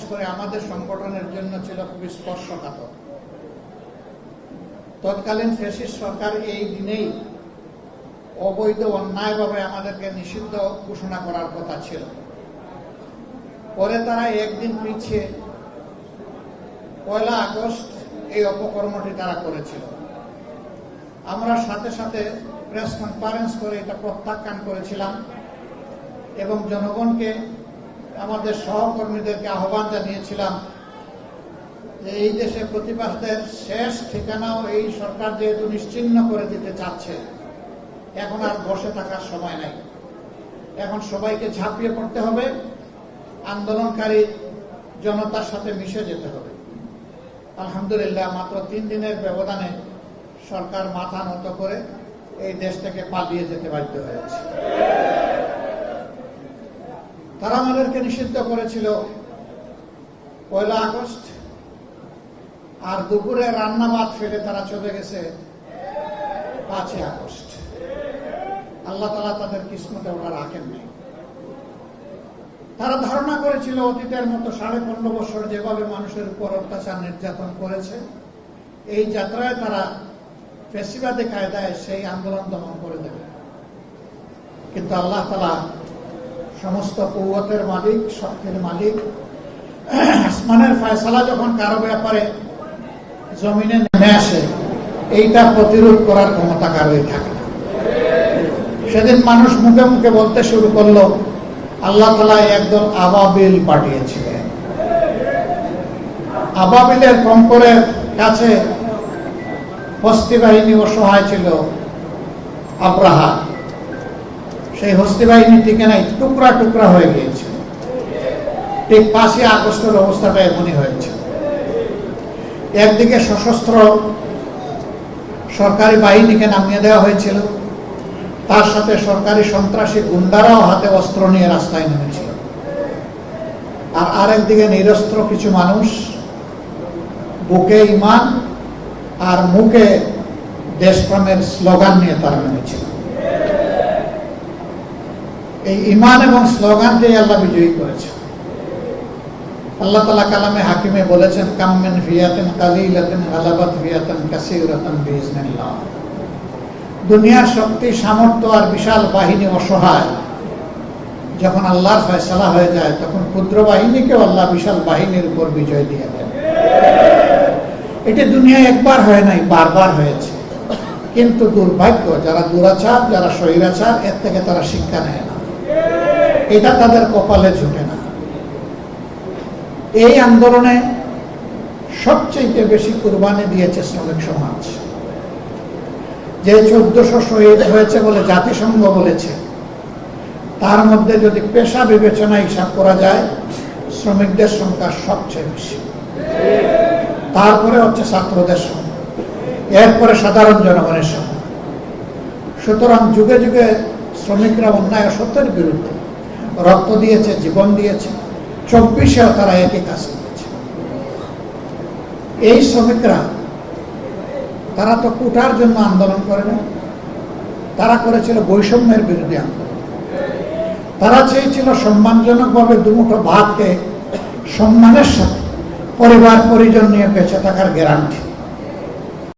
করে আমাদের সংগঠনের জন্য ছিল খুবই স্পর্শকাতর। তৎকালীন ফ্যাসিস্ট সরকার এই দিনেই অবৈধ অন্যায়ভাবে আমাদেরকে নিষিদ্ধ ঘোষণা করার কথা ছিল। পরে তারা একদিন পিছিয়ে 1 আগস্ট এই অপকর্মটি তারা করেছিল। আমরা সাথে সাথে প্রেস কনফারেন্স করে এটা প্রত্যাখ্যান করেছিলাম এবং জনগণকে, আমাদের সহকর্মীদেরকে আহ্বান জানিয়েছিলাম যে এই দেশে প্রতিবাদের শেষ ঠিকানাও এই সরকার যেহেতু নিশ্চিহ্ন করে দিতে চাচ্ছে, এখন আর বসে থাকার সময় নাই। এখন সবাইকে ঝাঁপিয়ে পড়তে হবে, আন্দোলনকারী জনতার সাথে মিশে যেতে হবে। আলহামদুলিল্লাহ, মাত্র 3 দিনের ব্যবধানে সরকার মাথা নত করে এই দেশ থেকে পালিয়ে যেতে বাধ্য হয়েছে। তারা আমাদেরকে নিষিদ্ধ করেছিল 1 আগস্ট, আর দুপুরে রান্না ভাত ফেলে তারা চলে গেছে 5 আগস্ট। আল্লাহ তাআলা তাদের কিসমতে ওটা রাখেননি। তারা ধারণা করেছিল অতীতের মতো 15.5 বছর যেভাবে মানুষের উপর অত্যাচার নির্যাতন করেছে, এই যাত্রায় তারা ফ্যাসিবাদী কায়দায় সেই আন্দোলন দমন করে দেবে। কিন্তু আল্লাহ তাআলা সমস্ত কুওয়াতের মালিক, শক্তির মালিক, আসমানের ফয়সালা যখন কারো ব্যাপারে জমিনে নেমে আসে, এইটা প্রতিরোধ করার ক্ষমতা কারোই থাকে না। সেদিন মানুষ মুখে মুখে বলতে শুরু করলো, আল্লাহ তাআলা একদল আবাবিল পাঠিয়েছিলেন। আবাবিলের কম্পরের কাছে হস্তি বাহিনী অসহায় ছিল আব্রাহা। সেই হস্তি বাহিনী টিকে নাই, টুকরা টুকরা হয়ে গিয়েছে। ঠিক 5 আগস্টের অবস্থাটা এমনই হয়েছে। একদিকে সশস্ত্র সরকারি বাহিনীকে নামিয়ে দেওয়া হয়েছিল, তার সাথে সরকারি সন্ত্রাসী গুন্ডারাও হাতে অস্ত্র নিয়ে রাস্তায় নেমেছিল। আর আরেকদিকে নিরস্ত্র কিছু মানুষ বুকে ঈমান আর মুখে দেশপ্রেমের স্লোগান নিয়ে তারা নেমেছিল। এই ঈমান এবং স্লোগানকেই আল্লাহ বিজয়ী করেছে। আল্লাহ তাআলা কালামে হাকিমে বলেছেন, কাম মিন ফিয়াতিন কালিলাতিন গালাবাত ফিয়াতান কাসীরাতান বিইজনিল্লাহ। দুনিয়ার শক্তি, সামর্থ্য আর বিশাল বাহিনী অসহায়, যখন আল্লাহর ফয়সালা হয়ে যায় তখন ক্ষুদ্র বাহিনীকেও আল্লাহ বিশাল বাহিনীর উপর বিজয় দিয়ে দেন। এটি দুনিয়ায় একবার হয় নাই, বারবার হয়েছে। কিন্তু দুর্ভাগ্য, যারা দুরাচার, যারা স্বৈরাচার, এর থেকে তারা শিক্ষা নেয় না, এটা তাদের কপালে জুটে না। এই আন্দোলনে সবচেয়ে বেশি কুরবানি দিয়েছে শ্রমিক সমাজ। যে 1400 শহীদ হয়েছে বলে জাতিসংঘ বলেছে, তার মধ্যে যদি পেশা বিবেচনা হিসাব করা যায়, শ্রমিকদের সংখ্যা সবচেয়ে বেশি। তারপরে হচ্ছে ছাত্রদের সংখ্যা, এরপরে সাধারণ জনগণের সংখ্যা। সুতরাং যুগে যুগে শ্রমিকরা অন্যায় অসত্যের বিরুদ্ধে রক্ত দিয়েছে, জীবন দিয়েছে। 24-এও তারা একই কাজ করেছে। এই শ্রমিকরা, তারা তো কোটার জন্য আন্দোলন করে না, তারা করেছিল বৈষম্যের বিরুদ্ধে আন্দোলন। তারা চেয়েছিল সম্মানজনকভাবে দুমুঠো ভাতকে সম্মানের সাথে পরিবার পরিজন নিয়ে বেঁচে থাকার গ্যারান্টি।